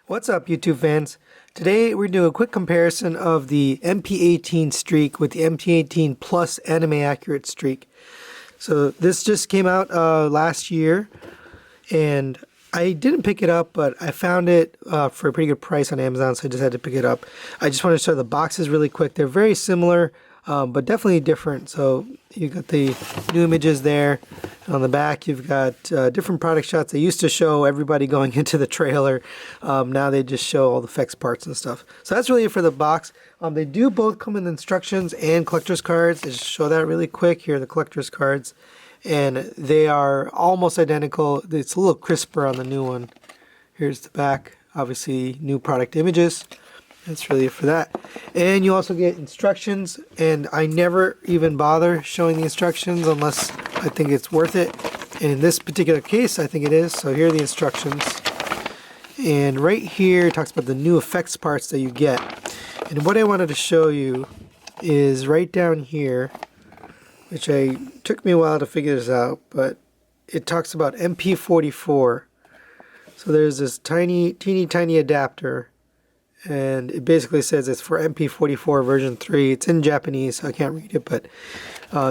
What's up, YouTube fans? Today we're doing a quick comparison of the MP-18 streak with the MP-18 Plus Anime Accurate streak. So this just came out last year, and I didn't pick it up, but I found it for a pretty good price on Amazon, so I just had to pick it up. I just want to show the boxes really quick. They're very similar, but definitely different. So you got the new images there. And on the back, you've got different product shots. They used to show everybody going into the trailer. Now they just show all the effects parts and stuff. So that's really it for the box. They do both come with instructions and collector's cards. Just show that really quick. Here are the collector's cards. And they are almost identical. It's a little crisper on the new one. Here's the back. Obviously, new product images. That's really it for that. And you also get instructions, and I never even bother showing the instructions unless I think it's worth it. And in this particular case, I think it is. So here are the instructions. And right here it talks about the new effects parts that you get. And what I wanted to show you is right down here, which took me a while to figure this out, but it talks about MP-44. So there's this teeny tiny adapter, and it basically says it's for MP-44 version 3. It's in Japanese, so I can't read it, but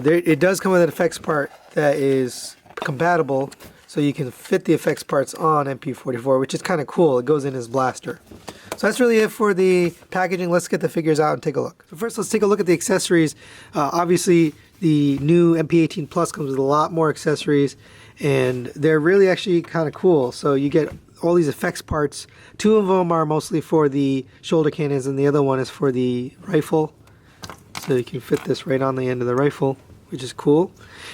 it does come with an effects part that is compatible, so you can fit the effects parts on MP-44, which is kind of cool. It goes in as blaster. So that's really it for the packaging. Let's get the figures out and take a look. So first, let's take a look at the accessories. Obviously, the new MP-18 Plus comes with a lot more accessories, and they're really actually kind of cool. So you get all these effects parts. Two of them are mostly for the shoulder cannons, and the other one is for the rifle. So you can fit this right on the end of the rifle, which is cool.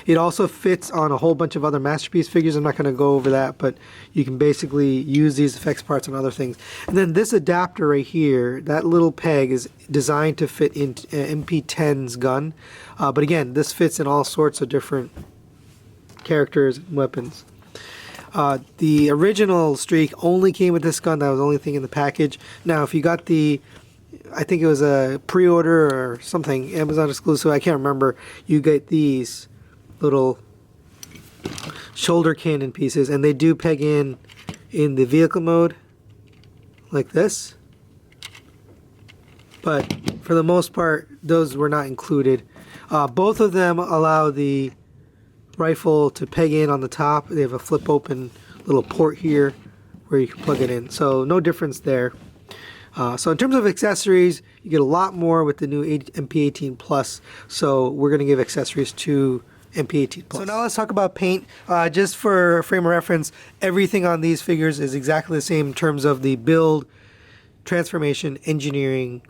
It also fits on a whole bunch of other Masterpiece figures. I'm not going to go over that, but you can basically use these effects parts on other things. And then this adapter right here, that little peg is designed to fit into MP-10's gun. But again, this fits in all sorts of different characters and weapons. The original streak only came with this gun. That was the only thing in the package. Now, if you got I think it was a pre-order or something, Amazon exclusive, I can't remember, you get these little shoulder cannon pieces, and they do peg in the vehicle mode like this. But for the most part, those were not included. Both of them allow the rifle to peg in on the top. They have a flip open little port here where you can plug it in. So no difference there. So in terms of accessories, you get a lot more with the new MP-18 Plus. So we're going to give accessories to MP-18 Plus. So now let's talk about paint. Just for a frame of reference, everything on these figures is exactly the same in terms of the build, transformation, engineering.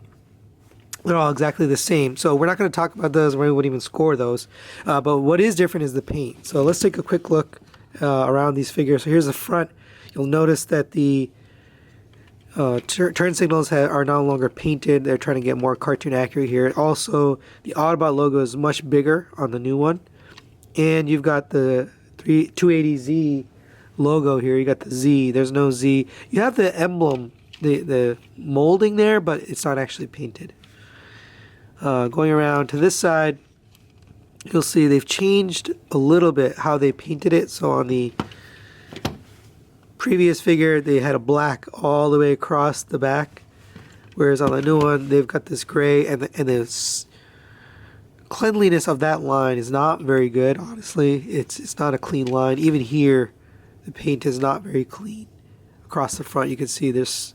They're all exactly the same. So we're not going to talk about those. We wouldn't even score those. But what is different is the paint. So let's take a quick look around these figures. So here's the front. You'll notice that the turn signals are no longer painted. They're trying to get more cartoon accurate here. Also, the Autobot logo is much bigger on the new one. And you've got the 280Z logo here. You got the Z. There's no Z. You have the emblem, the molding there, but it's not actually painted. Going around to this side, you'll see they've changed a little bit how they painted it. So on the previous figure, they had a black all the way across the back, whereas on the new one, they've got this gray, and the cleanliness of that line is not very good. Honestly, it's not a clean line. Even here, the paint is not very clean. Across the front, you can see there's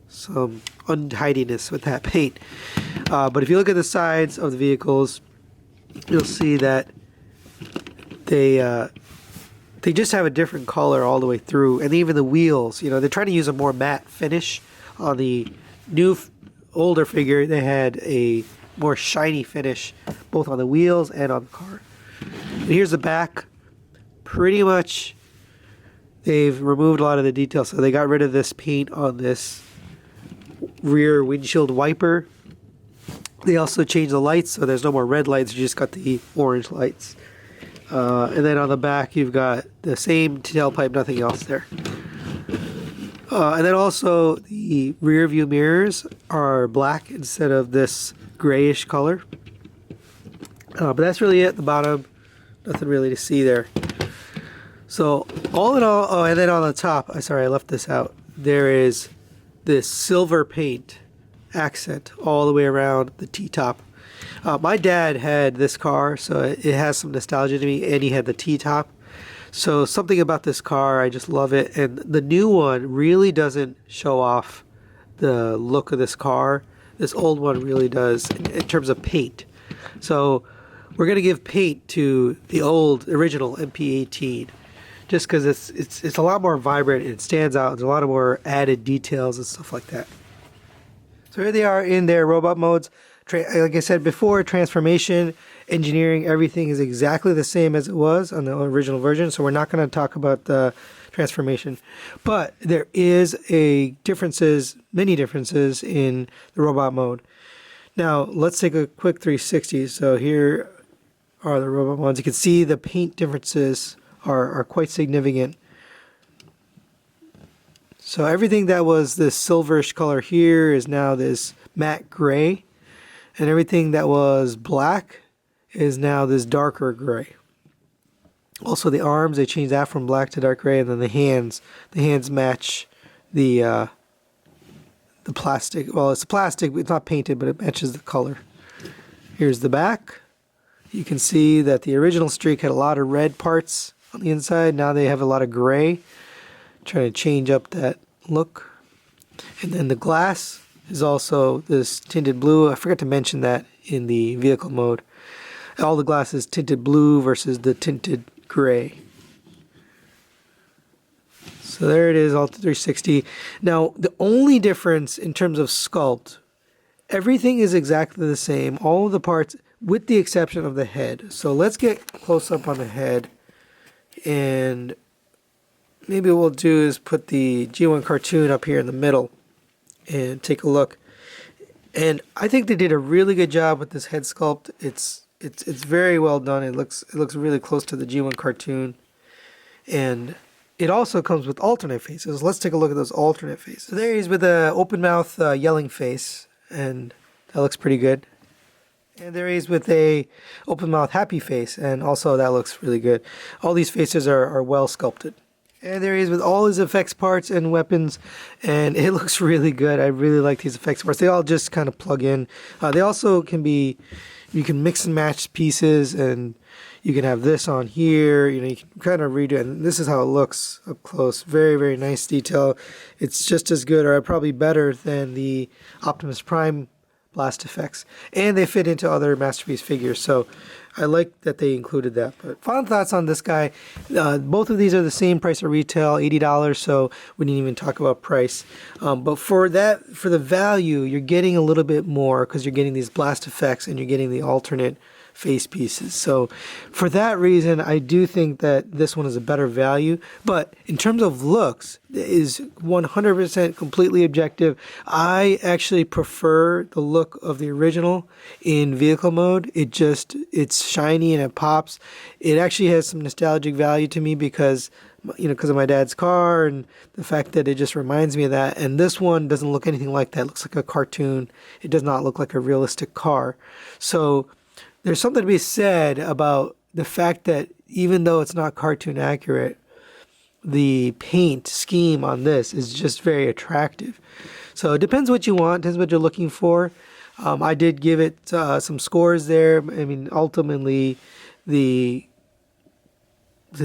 some untidiness with that paint. But if you look at the sides of the vehicles, you'll see that they just have a different color all the way through. And even the wheels, they're trying to use a more matte finish. On the new older figure, they had a more shiny finish both on the wheels and on the car. And here's the back. Pretty much they've removed a lot of the details. So they got rid of this paint on this rear windshield wiper. They also changed the lights, so there's no more red lights. You just got the orange lights. And then on the back, you've got the same tailpipe, nothing else there. And then also, the rear view mirrors are black instead of this grayish color. But that's really it at the bottom. Nothing really to see there. So all in all, oh, and then on the top, sorry, I left this out. There is this silver paint accent all the way around the T-top. My dad had this car, so it has some nostalgia to me, and he had the T-top. So something about this car, I just love it. And the new one really doesn't show off the look of this car. This old one really does in terms of paint. So we're going to give paint to the old original MP-18 just because it's a lot more vibrant and it stands out. There's a lot of more added details and stuff like that. So here they are in their robot modes. Like I said before, transformation, engineering, everything is exactly the same as it was on the original version. So we're not going to talk about the transformation, but there is many differences in the robot mode. Now let's take a quick 360. So here are the robot modes. You can see the paint differences are quite significant. So everything that was this silverish color here is now this matte gray, and everything that was black is now this darker gray. Also the arms, they changed that from black to dark gray, and then the hands match the plastic. Well, it's plastic, it's not painted, but it matches the color. Here's the back. You can see that the original streak had a lot of red parts on the inside. Now they have a lot of gray. Trying to change up that look. And then the glass is also this tinted blue. I forgot to mention that in the vehicle mode. All the glass is tinted blue versus the tinted gray. So there it is, all 360. Now the only difference in terms of sculpt, everything is exactly the same. All of the parts, with the exception of the head. So let's get close up on the head, and maybe what we'll do is put the G1 cartoon up here in the middle and take a look. And I think they did a really good job with this head sculpt. It's very well done. It looks really close to the G1 cartoon. And it also comes with alternate faces. Let's take a look at those alternate faces. So there he is with an open mouth yelling face, and that looks pretty good. And there he is with a open mouth happy face, and also that looks really good. All these faces are well sculpted. And there he is with all his effects parts and weapons, and it looks really good. I really like these effects parts. They all just kind of plug in. They also can be, you can mix and match pieces, and you can have this on here. You know, you can kind of redo it. And this is how it looks up close. Very, very nice detail. It's just as good, or probably better than the Optimus Prime blast effects. And they fit into other Masterpiece figures, so I like that they included that. But final thoughts on this guy. Both of these are the same price of retail, $80, so we didn't even talk about price. But for the value, you're getting a little bit more because you're getting these blast effects and you're getting the alternate face pieces. So for that reason, I do think that this one is a better value. But in terms of looks, it is 100% completely objective. I actually prefer the look of the original in vehicle mode. It's shiny and it pops. It actually has some nostalgic value to me because of my dad's car and the fact that it just reminds me of that. And this one doesn't look anything like that. It looks like a cartoon. It does not look like a realistic car. So there's something to be said about the fact that even though it's not cartoon accurate, the paint scheme on this is just very attractive. So it depends what you want, depends what you're looking for. I did give it some scores there. I mean, ultimately, the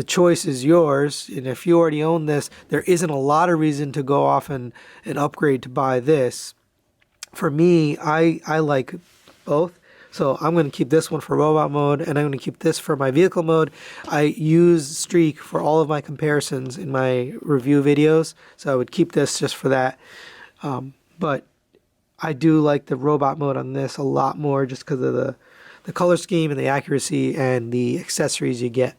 choice is yours. And if you already own this, there isn't a lot of reason to go off and upgrade to buy this. For me, I like both. So I'm going to keep this one for robot mode, and I'm going to keep this for my vehicle mode. I use Streak for all of my comparisons in my review videos, so I would keep this just for that. But I do like the robot mode on this a lot more just because of the color scheme and the accuracy and the accessories you get.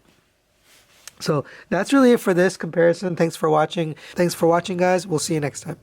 So that's really it for this comparison. Thanks for watching. Thanks for watching, guys. We'll see you next time.